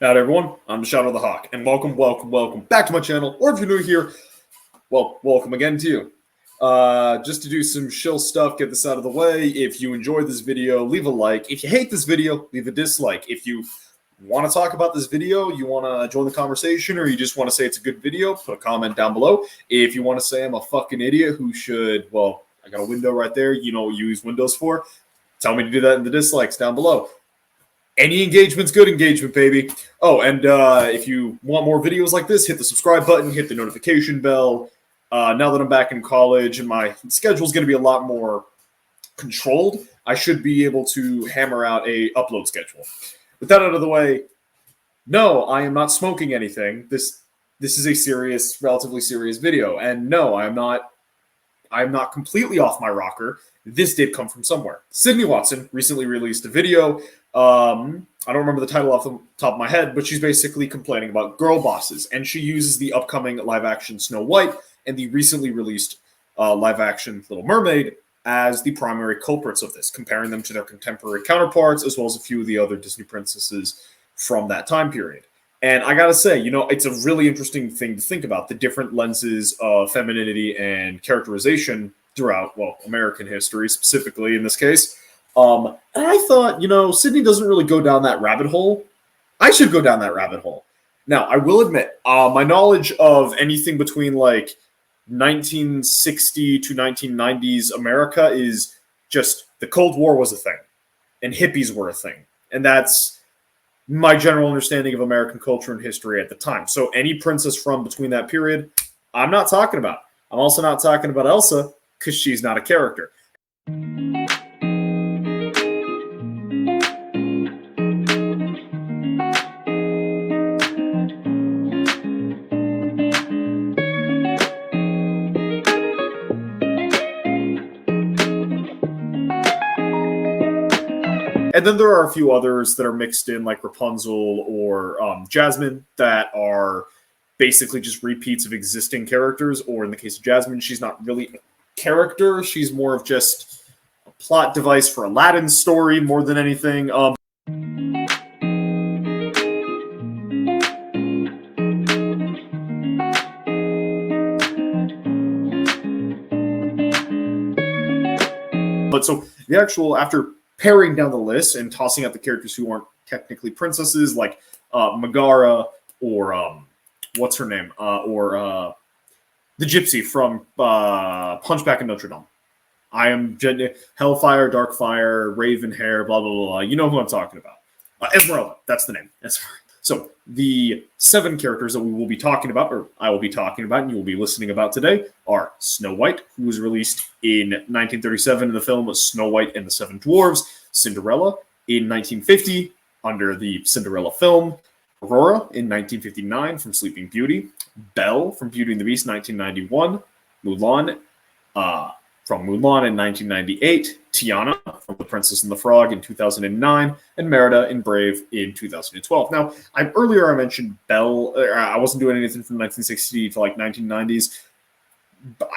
Howdy everyone, I'm Shadow the Hawk, and welcome back to my channel, or if you're new here, well, welcome again to you. Just to do some chill stuff, get this out of the way. If you enjoyed this video, leave a like. If you hate this video, leave a dislike. If you want to talk about this video, you want to join the conversation, or you just want to say it's a good video, put a comment down below. If you want to say I'm a fucking idiot who should, well, I got a window right there, you know what you use windows for, tell me to do that in the dislikes down below. Any engagement's good engagement, baby. Oh, and if you want more videos like this, hit the subscribe button, hit the notification bell. Now that I'm back in college and my schedule's going to be a lot more controlled, I should be able to hammer out a upload schedule. With that out of the way, no, I am not smoking anything. This is a serious, relatively serious video. And no, I'm not completely off my rocker. This did come from somewhere. Sydney Watson recently released a video. I don't remember the title off the top of my head, but she's basically complaining about girl bosses. And she uses the upcoming live-action Snow White and the recently released live-action Little Mermaid as the primary culprits of this, comparing them to their contemporary counterparts, as well as a few of the other Disney princesses from that time period. And I gotta say, you know, it's a really interesting thing to think about, the different lenses of femininity and characterization throughout, well, American history, specifically in this case. And I thought, you know, Sydney doesn't really go down that rabbit hole. I should go down that rabbit hole. Now, I will admit, my knowledge of anything between, like, 1960 to 1990s America is just the Cold War was a thing, and hippies were a thing. And that's my general understanding of American culture and history at the time. So any princess from between that period, I'm not talking about. I'm also not talking about Elsa, because she's not a character. And then there are a few others that are mixed in, like Rapunzel or Jasmine, that are basically just repeats of existing characters. Or in the case of Jasmine, she's not really a character. She's more of just a plot device for Aladdin's story more than anything. But so the actual, after paring down the list and tossing out the characters who aren't technically princesses, like Megara or what's her name, or the Gypsy from Hunchback of Notre Dame. I am Hellfire, Darkfire, Ravenhair, blah blah blah. You know who I'm talking about. Esmeralda, that's the name. So the 7 characters that we will be talking about, or I will be talking about, and you will be listening about today, are Snow White, who was released in 1937 in the film Snow White and the Seven Dwarfs, Cinderella in 1950 under the Cinderella film, Aurora in 1959 from Sleeping Beauty, Belle from Beauty and the Beast 1991, Mulan from Mulan in 1998, Tiana from The Princess and the Frog in 2009, and Merida in Brave in 2012. Now, earlier I mentioned Belle. I wasn't doing anything from 1960 to like 1990s. But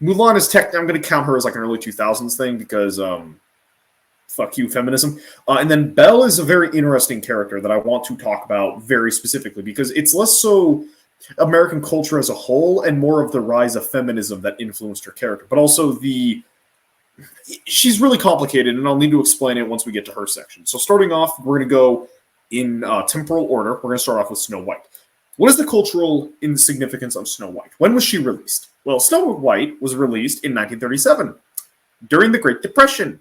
Mulan is I'm going to count her as like an early 2000s thing because fuck you, feminism. And then Belle is a very interesting character that I want to talk about very specifically because it's less so American culture as a whole and more of the rise of feminism that influenced her character, but also she's really complicated, and I'll need to explain it once we get to her section. So starting off, we're going to go in temporal order. We're going to start off with Snow White. What is the cultural insignificance of Snow White? When was she released? Well, Snow White was released in 1937 during the Great Depression.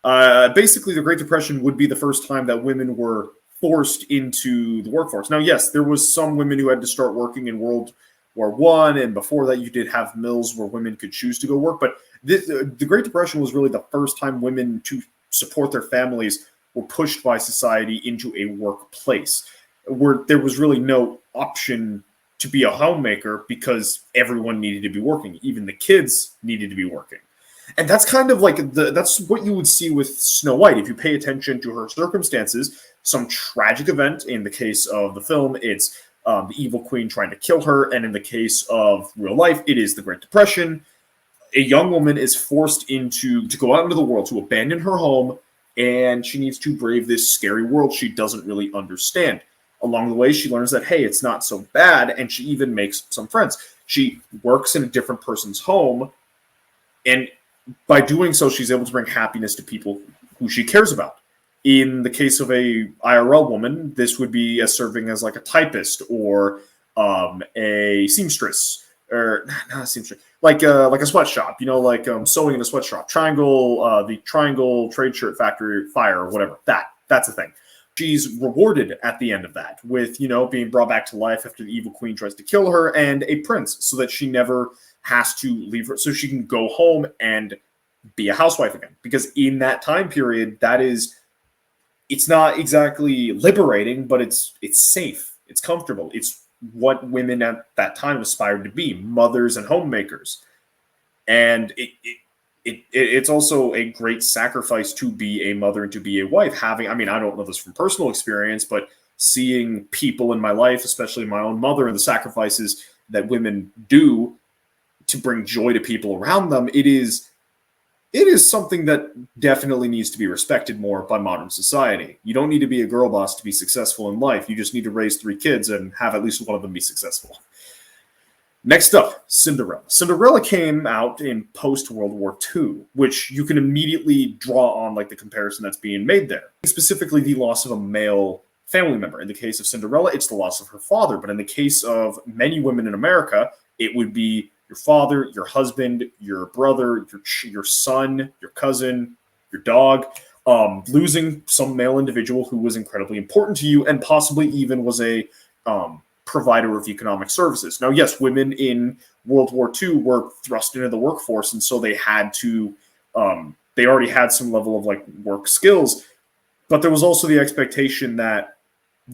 Basically, the Great Depression would be the first time that women were forced into the workforce. Now, yes, there was some women who had to start working in World War I, and before that you did have mills where women could choose to go work, but the Great Depression was really the first time women, to support their families, were pushed by society into a workplace where there was really no option to be a homemaker because everyone needed to be working. Even the kids needed to be working. And that's kind of like that's what you would see with Snow White. If you pay attention to her circumstances, some tragic event. In the case of the film, it's the evil queen trying to kill her. And in the case of real life, it is the Great Depression. A young woman is forced to go out into the world, to abandon her home, and she needs to brave this scary world she doesn't really understand. Along the way, she learns that, hey, it's not so bad, and she even makes some friends. She works in a different person's home, and by doing so, she's able to bring happiness to people who she cares about. In the case of a IRL woman, this would be as serving as like a typist or a seamstress, or not a seamstress, like a sweatshop, like sewing in a sweatshop. The Triangle Trade Shirt Factory Fire or whatever. That's a thing. She's rewarded at the end of that with, being brought back to life after the evil queen tries to kill her, and a prince, so that she never has to leave her, so she can go home and be a housewife again. Because in that time period, it's not exactly liberating, but it's safe, it's comfortable, it's what women at that time aspired to be, mothers and homemakers. And it's also a great sacrifice to be a mother and to be a wife. I don't know this from personal experience, but seeing people in my life, especially my own mother, and the sacrifices that women do to bring joy to people around them, it is something that definitely needs to be respected more by modern society. You don't need to be a girl boss to be successful in life. You just need to raise 3 kids and have at least one of them be successful. Next up, Cinderella. Cinderella came out in post-World War II, which you can immediately draw on like the comparison that's being made there. Specifically, the loss of a male family member. In the case of Cinderella, it's the loss of her father. But in the case of many women in America, it would be your father, your husband, your brother, your son, your cousin, your dog, losing some male individual who was incredibly important to you and possibly even was a provider of economic services. Now, yes, women in World War II were thrust into the workforce, and so they had to, they already had some level of like work skills, but there was also the expectation that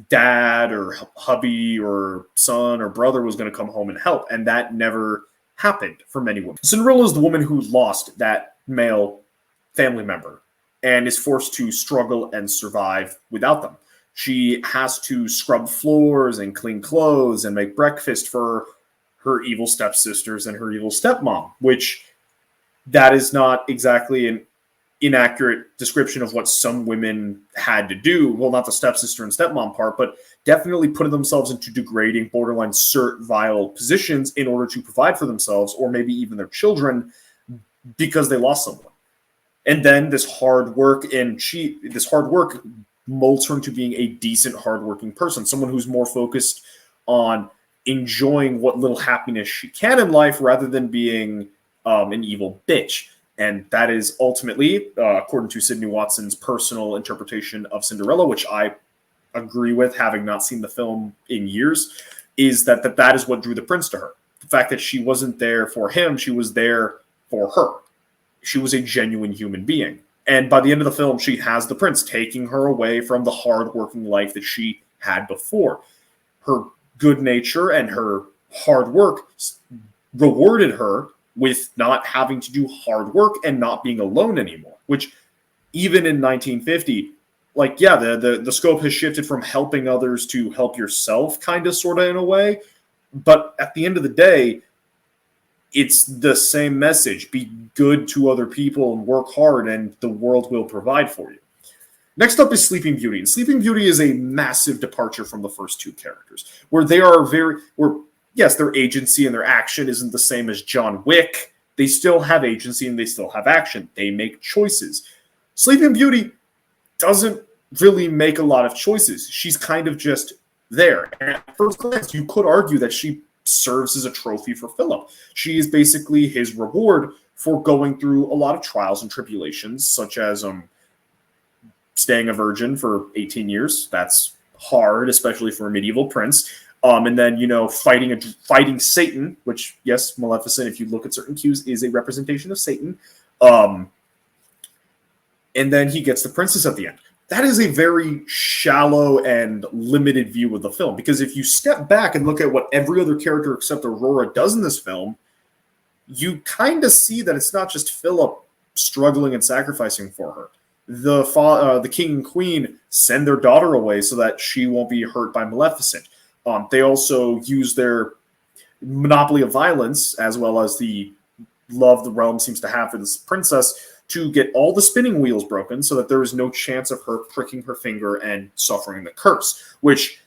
dad or hubby or son or brother was going to come home and help, and that never happened for many women. Cinderella is the woman who lost that male family member and is forced to struggle and survive without them. She has to scrub floors and clean clothes and make breakfast for her evil stepsisters and her evil stepmom, which that is not exactly an inaccurate description of what some women had to do. Well, not the stepsister and stepmom part, but definitely putting themselves into degrading, borderline servile positions in order to provide for themselves or maybe even their children because they lost someone. And then this hard work molds her into being a decent, hardworking person, someone who's more focused on enjoying what little happiness she can in life rather than being an evil bitch. And that is ultimately, according to Sydney Watson's personal interpretation of Cinderella, which I agree with, having not seen the film in years, is that is what drew the prince to her. The fact that she wasn't there for him, she was there for her. She was a genuine human being. And by the end of the film, she has the prince taking her away from the hard-working life that she had before. Her good nature and her hard work rewarded her with not having to do hard work and not being alone anymore, which even in 1950, like, yeah, the scope has shifted from helping others to help yourself, kind of, sort of, in a way. But at the end of the day, it's the same message. Be good to other people and work hard, and the world will provide for you. Next up is Sleeping Beauty. And Sleeping Beauty is a massive departure from the first 2 characters, where they are yes, their agency and their action isn't the same as John Wick. They still have agency and they still have action. They make choices. Sleeping Beauty doesn't really make a lot of choices. She's kind of just there. And at first glance, you could argue that she serves as a trophy for Philip. She is basically his reward for going through a lot of trials and tribulations, such as staying a virgin for 18 years. That's hard, especially for a medieval prince. And then, fighting Satan, which, yes, Maleficent, if you look at certain cues, is a representation of Satan. And then he gets the princess at the end. That is a very shallow and limited view of the film, because if you step back and look at what every other character except Aurora does in this film, you kind of see that it's not just Philip struggling and sacrificing for her. The king and queen send their daughter away so that she won't be hurt by Maleficent. They also use their monopoly of violence, as well as the love the realm seems to have for this princess, to get all the spinning wheels broken so that there is no chance of her pricking her finger and suffering the curse, which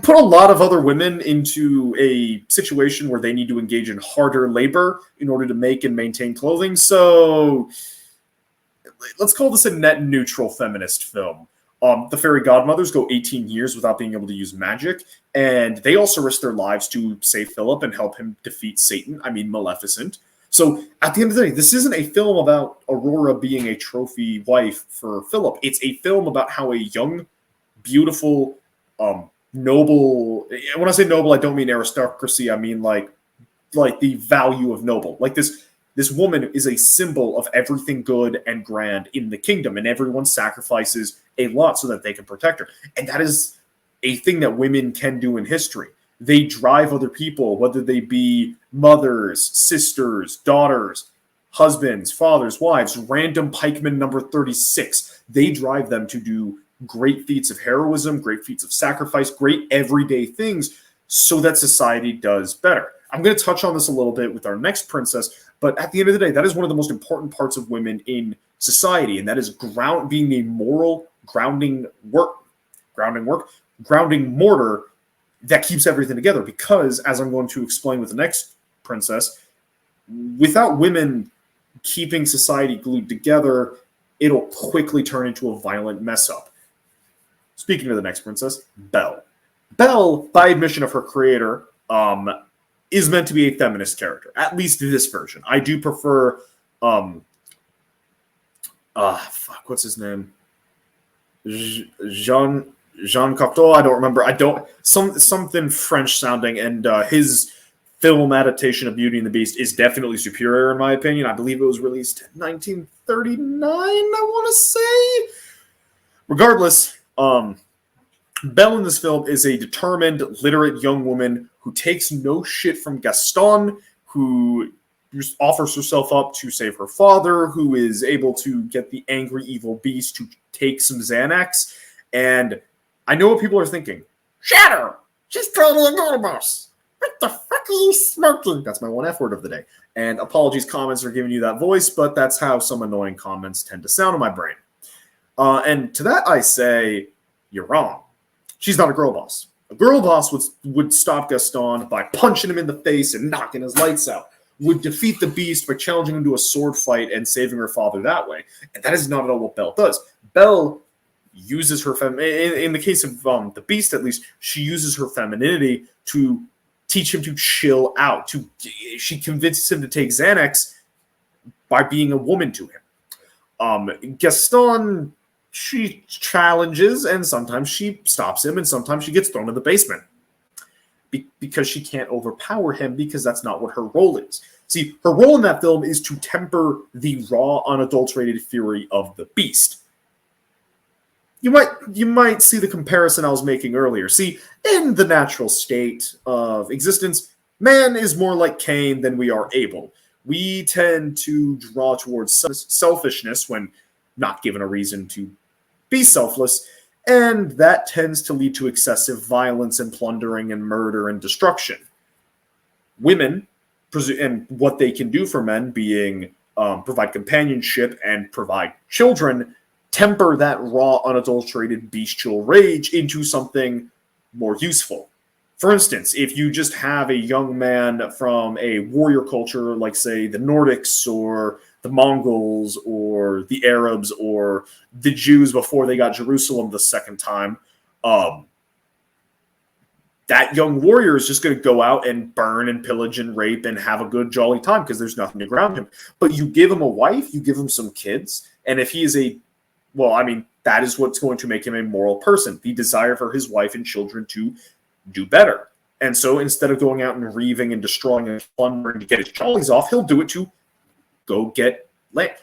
put a lot of other women into a situation where they need to engage in harder labor in order to make and maintain clothing. So let's call this a net neutral feminist film. The fairy godmothers go 18 years without being able to use magic, and they also risk their lives to save Philip and help him defeat Satan. I mean, Maleficent. So at the end of the day, this isn't a film about Aurora being a trophy wife for Philip. It's a film about how a young, beautiful, noble. When I say noble, I don't mean aristocracy. I mean like the value of noble. Like this woman is a symbol of everything good and grand in the kingdom, and everyone sacrifices a lot so that they can protect her. And that is a thing that women can do in history. They drive other people, whether they be mothers, sisters, daughters, husbands, fathers, wives, random pikeman number 36. They drive them to do great feats of heroism, great feats of sacrifice, great everyday things so that society does better. I'm going to touch on this a little bit with our next princess, but at the end of the day, that is one of the most important parts of women in society, and that is being a moral grounding mortar that keeps everything together. Because, as I'm going to explain with the next princess, without women keeping society glued together, it'll quickly turn into a violent mess up. Speaking of the next princess, Belle. Belle, by admission of her creator, is meant to be a feminist character, at least this version. I do prefer, what's his name? Jean Cocteau. I don't remember. Something French sounding, and his film adaptation of Beauty and the Beast is definitely superior in my opinion. I believe it was released in 1939. I want to say. Regardless, Belle in this film is a determined, literate young woman who takes no shit from Gaston, who offers herself up to save her father, who is able to get the angry, evil beast to take some Xanax. And I know what people are thinking. Shatter! She's totally a girl boss. What the fuck are you smoking? That's my one F word of the day. And apologies, comments, for giving you that voice, but that's how some annoying comments tend to sound in my brain. And to that I say, you're wrong. She's not a girl boss. A girl boss would stop Gaston by punching him in the face and knocking his lights out. Would defeat the beast by challenging him to a sword fight and saving her father that way. And that is not at all what Belle does. Belle uses her in the case of the beast, at least, she uses her femininity to teach him to chill out. She convinces him to take Xanax by being a woman to him. Gaston, she challenges, and sometimes she stops him, and sometimes she gets thrown in the basement because she can't overpower him, because that's not what her role is. See, her role in that film is to temper the raw, unadulterated fury of the beast. You might see the comparison I was making earlier. See, in the natural state of existence, man is more like Cain than we are Abel. We tend to draw towards selfishness when not given a reason to be selfless, and that tends to lead to excessive violence and plundering and murder and destruction. Women, and what they can do for men, being provide companionship and provide children, temper that raw, unadulterated, bestial rage into something more useful. For instance, if you just have a young man from a warrior culture, like, say, the Nordics or the Mongols or the Arabs or the Jews before they got Jerusalem the second time, that young warrior is just going to go out and burn and pillage and rape and have a good, jolly time because there's nothing to ground him. But you give him a wife, you give him some kids, and if he is that is what's going to make him a moral person, the desire for his wife and children to do better. And so instead of going out and reaving and destroying and plundering to get his jollies off, he'll do it to go get land.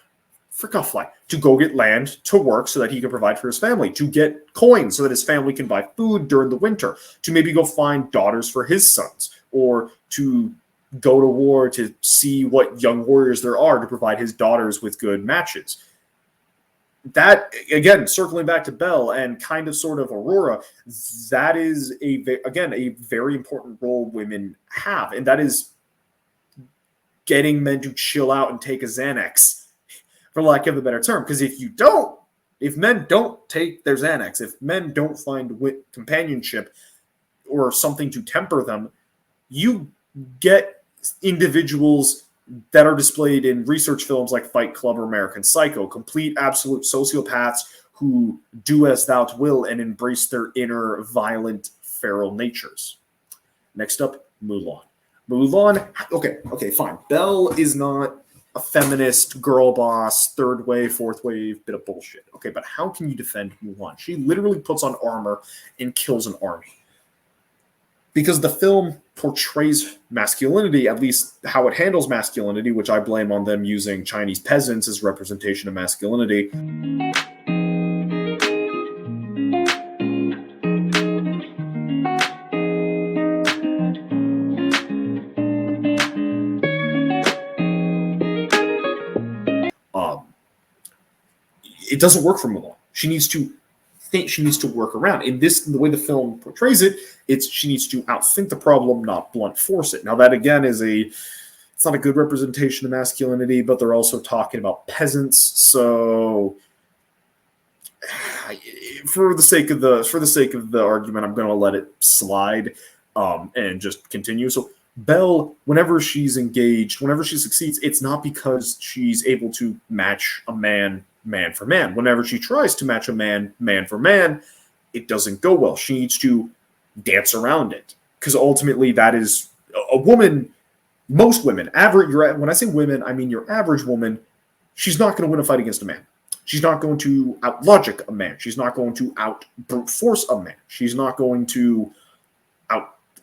To go get land to work so that he can provide for his family, to get coins so that his family can buy food during the winter, to maybe go find daughters for his sons, or to go to war to see what young warriors there are to provide his daughters with good matches. That, again, circling back to Belle and kind of sort of Aurora, that is, a very important role women have, and that is getting men to chill out and take a Xanax, for lack of a better term. Because if you don't, If men don't take their Xanax, if men don't find companionship or something to temper them, you get individuals that are displayed in research films like Fight Club or American Psycho, complete absolute sociopaths who do as thou will and embrace their inner violent feral natures. Next up, Mulan. Mulan, okay, fine. Belle is not a feminist girl boss, third wave, fourth wave, bit of bullshit. Okay, but how can you defend Mulan? She literally puts on armor and kills an army. Because the film portrays masculinity, at least how it handles masculinity, which I blame on them using Chinese peasants as representation of masculinity. It doesn't work for Mulan. She needs to think, she needs to work around. In this, the way the film portrays it, it's she needs to outthink the problem, not blunt force it. Now that again is it's not a good representation of masculinity, but they're also talking about peasants. So for the sake of the argument, I'm going to let it slide and just continue. So Belle, whenever she's engaged, whenever she succeeds, it's not because she's able to match a man for man. Whenever she tries to match a man for man, it doesn't go well. She needs to dance around it because ultimately that is a woman. Most women, when I say women, I mean your average woman. She's not going to win a fight against a man. She's not going to out logic a man. She's not going to out brute force a man. She's not going to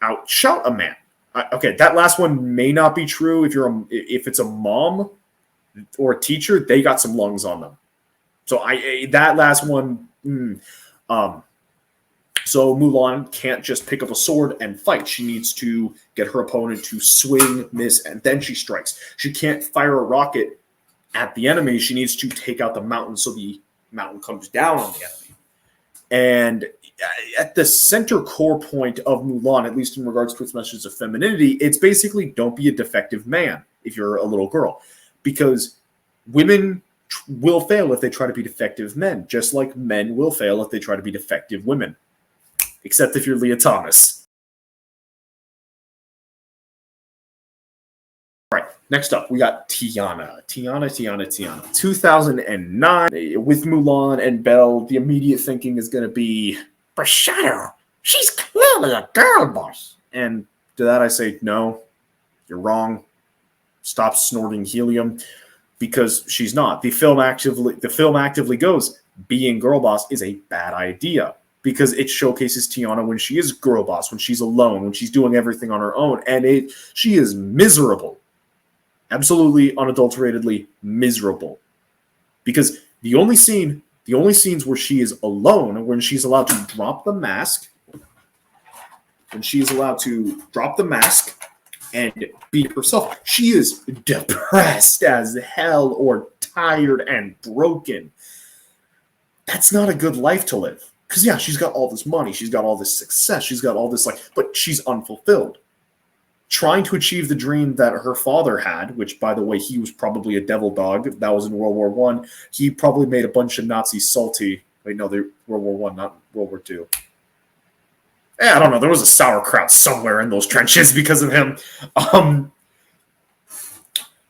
out shout a man. Okay, that last one may not be true. If it's a mom or a teacher, they got some lungs on them. So that last one. So Mulan can't just pick up a sword and fight. She needs to get her opponent to swing, miss, and then she strikes. She can't fire a rocket at the enemy. She needs to take out the mountain so the mountain comes down on the enemy. And at the center core point of Mulan, at least in regards to its message of femininity, it's basically don't be a defective man if you're a little girl. Because women will fail if they try to be defective men, just like men will fail if they try to be defective women. Except if you're Leah Thomas. All right, next up, we got Tiana. 2009, with Mulan and Belle, the immediate thinking is going to be, for shadow, she's clearly a girl boss. And to that I say, no, you're wrong. Stop snorting helium. Because she's not. The film actively goes, being girl boss is a bad idea. Because it showcases Tiana when she is girl boss, when she's alone, when she's doing everything on her own. And she is miserable. Absolutely, unadulteratedly miserable. Because the only scenes where she is alone, when she's allowed to drop the mask, and be herself, she is depressed as hell or tired and broken. That's not a good life to live. Because, yeah, she's got all this money, she's got all this success, she's got all this, but she's unfulfilled. Trying to achieve the dream that her father had, which, by the way, he was probably a devil dog. That was in World War I. He probably made a bunch of Nazis salty. Wait, no, they World War I, not World War II. I don't know. There was a sauerkraut somewhere in those trenches because of him.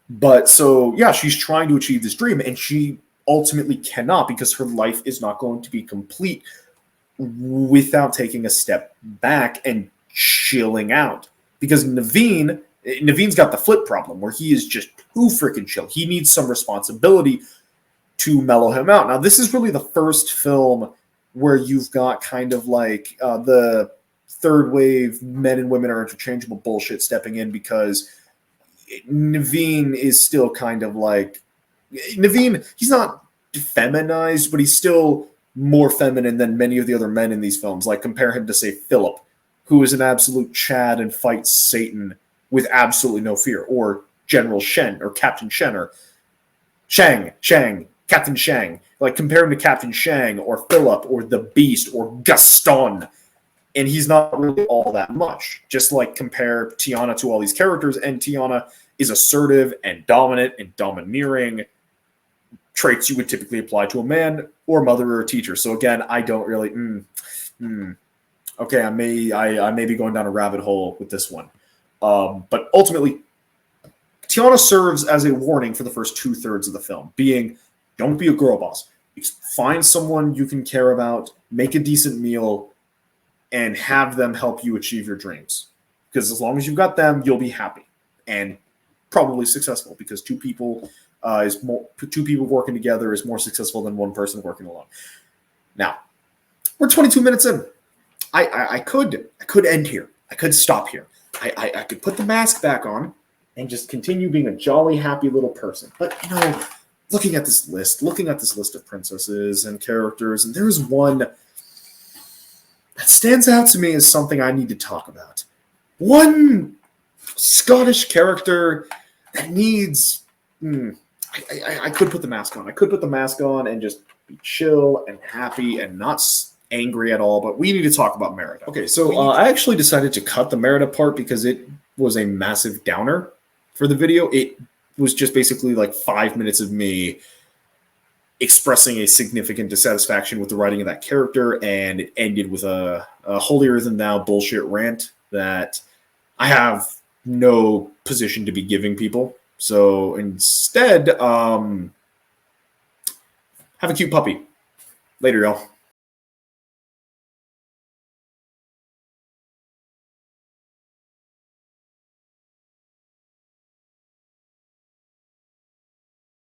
But so, yeah, she's trying to achieve this dream, and she ultimately cannot because her life is not going to be complete without taking a step back and chilling out. Because Naveen's got the flip problem where he is just too freaking chill. He needs some responsibility to mellow him out. Now, this is really the first film where you've got kind of like the third wave men and women are interchangeable bullshit stepping in, because Naveen is still kind of like Naveen. He's not feminized, but he's still more feminine than many of the other men in these films. Like, compare him to, say, Philip, who is an absolute Chad and fights Satan with absolutely no fear, or General Shen, or Captain Shen, or Captain Shang. Like, compare him to Captain Shang, or Philip, or the Beast, or Gaston, and he's not really all that much. Just like compare Tiana to all these characters, and Tiana is assertive and dominant and domineering, traits you would typically apply to a man or mother or a teacher. So again, I don't really. Okay, I may be going down a rabbit hole with this one, but ultimately, Tiana serves as a warning for the first 2/3 of the film, being don't be a girl boss. Find someone you can care about, make a decent meal, and have them help you achieve your dreams. Because as long as you've got them, you'll be happy and probably successful. Because two people working together is more successful than one person working alone. Now, we're 22 minutes in. I could end here. I could stop here. I could put the mask back on and just continue being a jolly, happy little person. But looking at this list of princesses and characters, and there's one that stands out to me as something I need to talk about. One Scottish character that needs. I could put the mask on. I could put the mask on and just be chill and happy and not angry at all. But we need to talk about Merida. Okay, so I actually decided to cut the Merida part because it was a massive downer for the video. It was just basically like 5 minutes of me expressing a significant dissatisfaction with the writing of that character, and it ended with a holier-than-thou bullshit rant that I have no position to be giving people. So instead, have a cute puppy. Later, y'all.